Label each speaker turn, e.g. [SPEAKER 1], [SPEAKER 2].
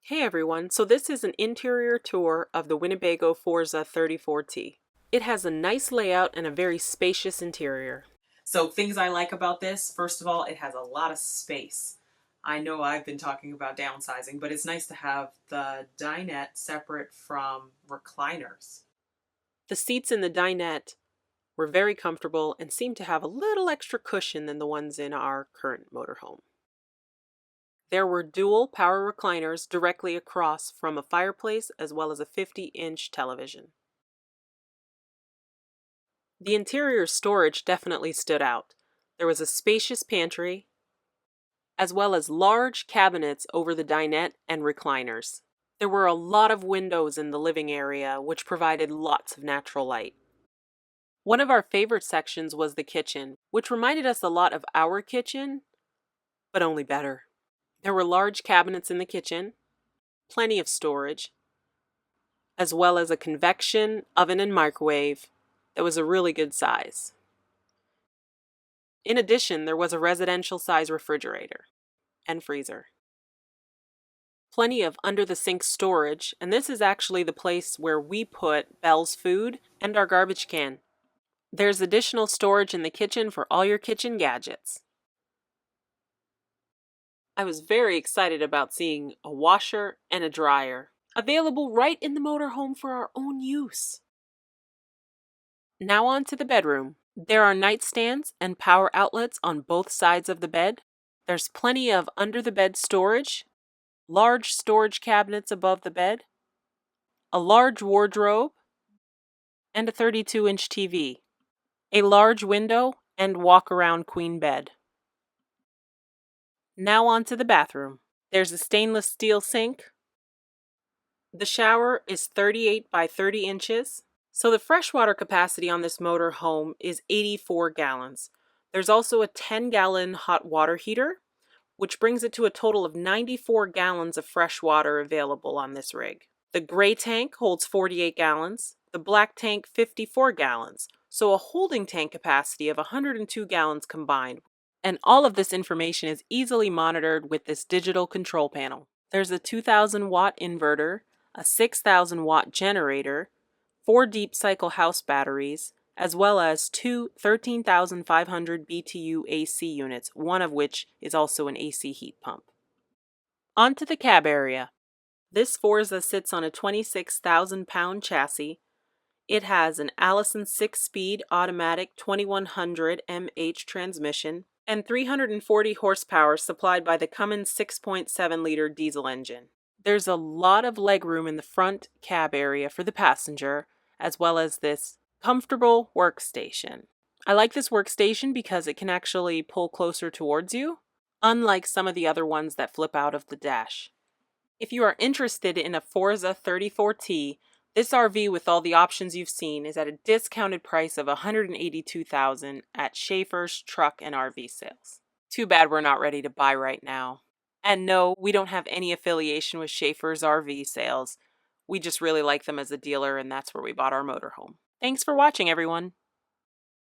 [SPEAKER 1] Hey everyone, so this is an interior tour of the Winnebago Forza 34T. It has a nice layout and a very spacious interior. So things I like about this, first of all, it has a lot of space. I know I've been talking about downsizing, but it's nice to have the dinette separate from recliners. The seats in the dinette were very comfortable and seem to have a little extra cushion than the ones in our current motorhome. There were dual power recliners directly across from a fireplace as well as a 50-inch television. The interior storage definitely stood out. There was a spacious pantry, as well as large cabinets over the dinette and recliners. There were a lot of windows in the living area, which provided lots of natural light. One of our favorite sections was the kitchen, which reminded us a lot of our kitchen, but only better. There were large cabinets in the kitchen, plenty of storage, as well as a convection oven and microwave that was a really good size. In addition, there was a residential size refrigerator and freezer. Plenty of under-the-sink storage, and this is actually the place where we put Belle's food and our garbage can. There's additional storage in the kitchen for all your kitchen gadgets. I was very excited about seeing a washer and a dryer, available right in the motorhome for our own use. Now on to the bedroom. There are nightstands and power outlets on both sides of the bed. There's plenty of under-the-bed storage, large storage cabinets above the bed, a large wardrobe, and a 32-inch TV, a large window, and walk-around queen bed. Now on to the bathroom. There's a stainless steel sink. The shower is 38 by 30 inches. So the freshwater capacity on this motor home is 84 gallons. There's also a 10-gallon hot water heater, which brings it to a total of 94 gallons of fresh water available on this rig. The gray tank holds 48 gallons, the black tank 54 gallons, so a holding tank capacity of 102 gallons combined. And all of this information is easily monitored with this digital control panel. There's a 2,000-watt inverter, a 6,000-watt generator, 4 deep cycle house batteries, as well as 2 13,500 BTU AC units, one of which is also an AC heat pump. On to the cab area. This Forza sits on a 26,000-pound chassis. It has an Allison 6-speed automatic 2100 mH transmission and 340 horsepower supplied by the Cummins 6.7-liter diesel engine. There's a lot of legroom in the front cab area for the passenger, as well as this comfortable workstation. I like this workstation because it can actually pull closer towards you, unlike some of the other ones that flip out of the dash. If you are interested in a Forza 34T, this RV with all the options you've seen is at a discounted price of $182,000 at Schaefer's Truck and RV Sales. Too bad we're not ready to buy right now. And no, we don't have any affiliation with Schaefer's RV Sales. We just really like them as a dealer, and that's where we bought our motorhome. Thanks for watching, everyone.